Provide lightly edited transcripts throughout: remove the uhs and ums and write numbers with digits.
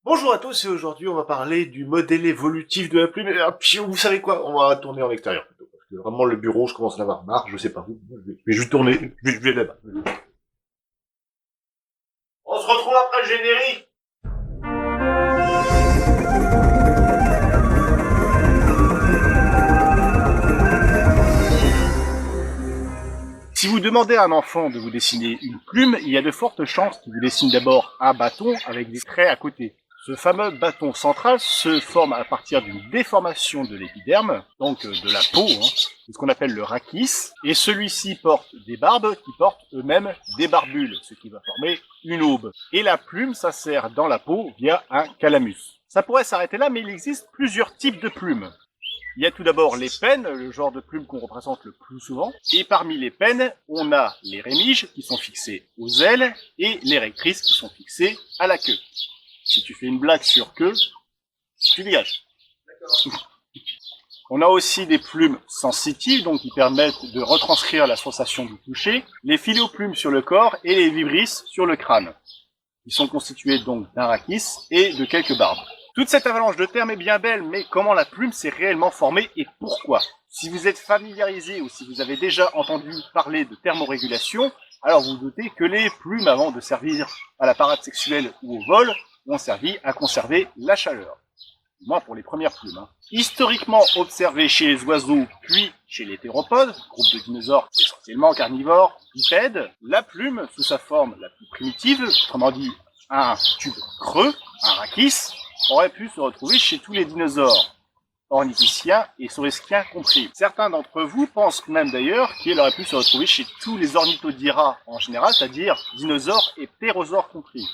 Bonjour à tous et aujourd'hui on va parler du modèle évolutif de la plume. Et, puis, vous savez quoi? On va tourner en extérieur plutôt. Parce que vraiment le bureau, je commence à en avoir marre, je sais pas vous. Je vais juste tourner, je vais là-bas. On se retrouve après le générique. Si vous demandez à un enfant de vous dessiner une plume, il y a de fortes chances qu'il vous dessine d'abord un bâton avec des traits à côté. Ce fameux bâton central se forme à partir d'une déformation de l'épiderme, donc de la peau, c'est ce qu'on appelle le rachis, et celui-ci porte des barbes qui portent eux-mêmes des barbules, ce qui va former une aube. Et la plume s'insère dans la peau via un calamus. Ça pourrait s'arrêter là, mais il existe plusieurs types de plumes. Il y a tout d'abord les pennes, le genre de plume qu'on représente le plus souvent. Et parmi les pennes, on a les rémiges qui sont fixées aux ailes et les rectrices qui sont fixées à la queue. Si tu fais une blague sur queue, tu dégages. On a aussi des plumes sensitives, donc qui permettent de retranscrire la sensation du toucher, les filoplumes sur le corps et les vibrisses sur le crâne. Ils sont constitués donc d'un rachis et de quelques barbes. Toute cette avalanche de termes est bien belle, mais comment la plume s'est réellement formée et pourquoi? Si vous êtes familiarisé ou si vous avez déjà entendu parler de thermorégulation, alors vous doutez que les plumes, avant de servir à la parade sexuelle ou au vol, ont servi à conserver la chaleur. Du moins pour les premières plumes. Historiquement observées chez les oiseaux, puis chez les théropodes, groupe de dinosaures essentiellement carnivores, bipèdes, la plume, sous sa forme la plus primitive, autrement dit un tube creux, un rachis, aurait pu se retrouver chez tous les dinosaures, ornithischiens et saurischiens compris. Certains d'entre vous pensent même d'ailleurs qu'il aurait pu se retrouver chez tous les ornithodiras en général, c'est-à-dire dinosaures et ptérosaures compris.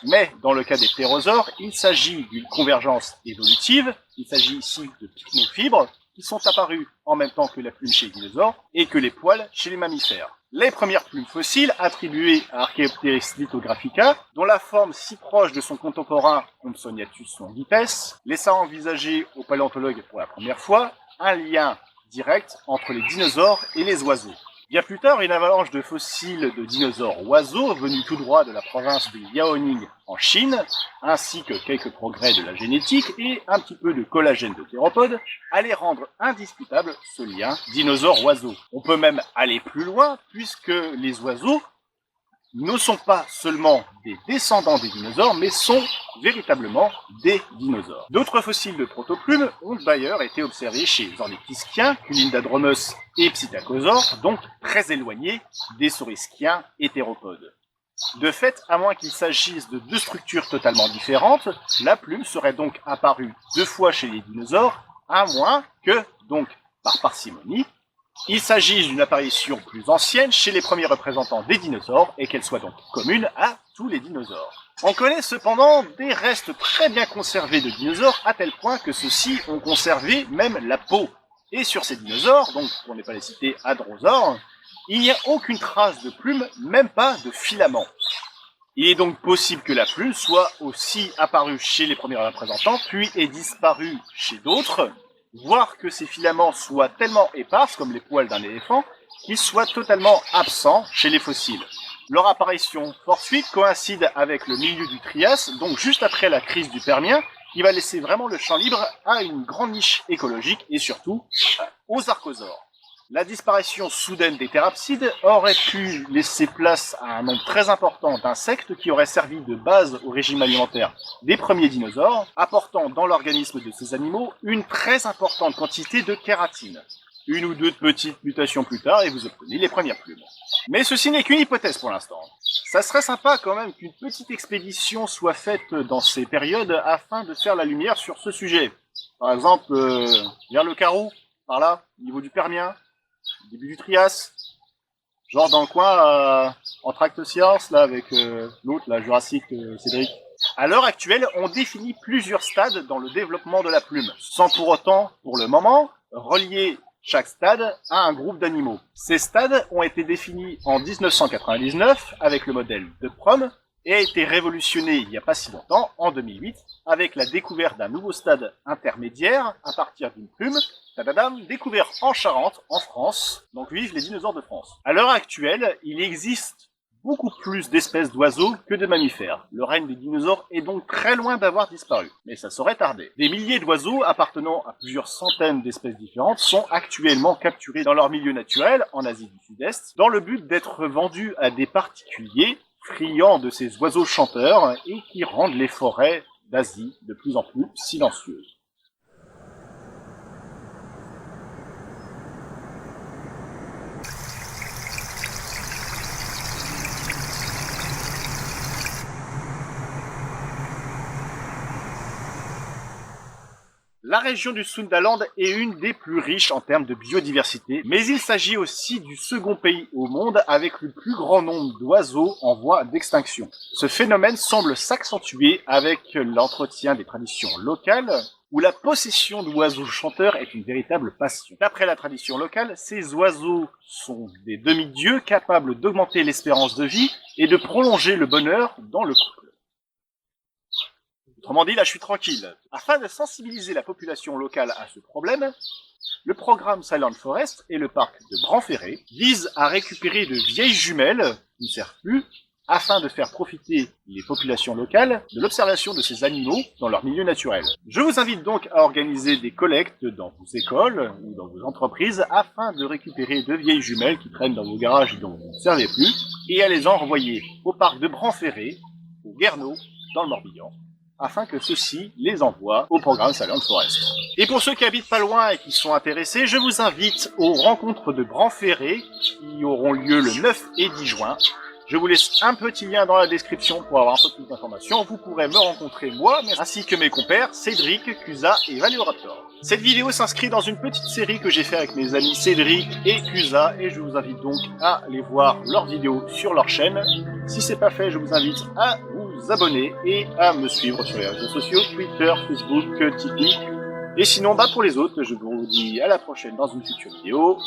Mais dans le cas des ptérosaures, il s'agit d'une convergence évolutive, il s'agit ici de pycnofibres qui sont apparus en même temps que la plume chez les dinosaures et que les poils chez les mammifères. Les premières plumes fossiles attribuées à Archaeopteryx lithographica, dont la forme si proche de son contemporain Compsognathus longipes, laissa envisager aux paléontologues pour la première fois un lien direct entre les dinosaures et les oiseaux. Bien plus tard, une avalanche de fossiles de dinosaures oiseaux venus tout droit de la province de Liaoning en Chine, ainsi que quelques progrès de la génétique et un petit peu de collagène de théropodes, allaient rendre indiscutable ce lien dinosaure-oiseau. On peut même aller plus loin, puisque les oiseaux ne sont pas seulement des descendants des dinosaures, mais sont véritablement des dinosaures. D'autres fossiles de protoplumes ont d'ailleurs été observés chez les ornithischiens, Culindadromeus et Psittacosaures, donc très éloignés des saurischiens et théropodes. De fait, à moins qu'il s'agisse de deux structures totalement différentes, la plume serait donc apparue deux fois chez les dinosaures, à moins que, donc par parcimonie, il s'agit d'une apparition plus ancienne chez les premiers représentants des dinosaures et qu'elle soit donc commune à tous les dinosaures. On connaît cependant des restes très bien conservés de dinosaures à tel point que ceux-ci ont conservé même la peau. Et sur ces dinosaures, donc pour ne pas les citer hadrosaures, il n'y a aucune trace de plume, même pas de filament. Il est donc possible que la plume soit aussi apparue chez les premiers représentants, puis ait disparu chez d'autres, voire que ces filaments soient tellement épars, comme les poils d'un éléphant, qu'ils soient totalement absents chez les fossiles. Leur apparition fortuite coïncide avec le milieu du Trias, donc juste après la crise du Permien, qui va laisser vraiment le champ libre à une grande niche écologique et surtout aux archosaures. La disparition soudaine des thérapsides aurait pu laisser place à un nombre très important d'insectes qui auraient servi de base au régime alimentaire des premiers dinosaures, apportant dans l'organisme de ces animaux une très importante quantité de kératine. Une ou deux petites mutations plus tard et vous obtenez les premières plumes. Mais ceci n'est qu'une hypothèse pour l'instant. Ça serait sympa quand même qu'une petite expédition soit faite dans ces périodes afin de faire la lumière sur ce sujet. Par exemple, vers le Karoo, par là, au niveau du Permien, début du Trias, genre dans le coin entre Actes Science, là, avec l'autre, la Jurassique Cédric. À l'heure actuelle, on définit plusieurs stades dans le développement de la plume, sans pour autant, pour le moment, relier chaque stade à un groupe d'animaux. Ces stades ont été définis en 1999 avec le modèle de Prom et a été révolutionné il n'y a pas si longtemps, en 2008, avec la découverte d'un nouveau stade intermédiaire à partir d'une plume, découvert en Charente, en France, donc vive les dinosaures de France. À l'heure actuelle, il existe beaucoup plus d'espèces d'oiseaux que de mammifères. Le règne des dinosaures est donc très loin d'avoir disparu, mais ça saurait tarder. Des milliers d'oiseaux appartenant à plusieurs centaines d'espèces différentes sont actuellement capturés dans leur milieu naturel, en Asie du Sud-Est, dans le but d'être vendus à des particuliers friands de ces oiseaux chanteurs et qui rendent les forêts d'Asie de plus en plus silencieuses. La région du Sundaland est une des plus riches en termes de biodiversité, mais il s'agit aussi du second pays au monde avec le plus grand nombre d'oiseaux en voie d'extinction. Ce phénomène semble s'accentuer avec l'entretien des traditions locales, où la possession d'oiseaux chanteurs est une véritable passion. D'après la tradition locale, ces oiseaux sont des demi-dieux capables d'augmenter l'espérance de vie et de prolonger le bonheur dans le couple. Autrement dit, là je suis tranquille. Afin de sensibiliser la population locale à ce problème, le programme Silent Forest et le parc de Branferré visent à récupérer de vieilles jumelles qui ne servent plus, afin de faire profiter les populations locales de l'observation de ces animaux dans leur milieu naturel. Je vous invite donc à organiser des collectes dans vos écoles ou dans vos entreprises afin de récupérer de vieilles jumelles qui traînent dans vos garages et dont vous ne servez plus, et à les envoyer au parc de Branferré, au Guerneau, dans le Morbihan, afin que ceux-ci les envoient au programme Silent Forest. Et pour ceux qui habitent pas loin et qui sont intéressés, je vous invite aux rencontres de Branferré qui auront lieu le 9 et 10 juin. Je vous laisse un petit lien dans la description pour avoir un peu plus d'informations. Vous pourrez me rencontrer moi, ainsi que mes compères Cédric, Cusa et Valéoraptor. Cette vidéo s'inscrit dans une petite série que j'ai fait avec mes amis Cédric et Cusa, et je vous invite donc à aller voir leurs vidéos sur leur chaîne. Si c'est pas fait, je vous invite à vous abonner et à me suivre sur les réseaux sociaux, Twitter, Facebook, TikTok. Et sinon, pour les autres, je vous dis à la prochaine dans une future vidéo.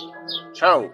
Ciao!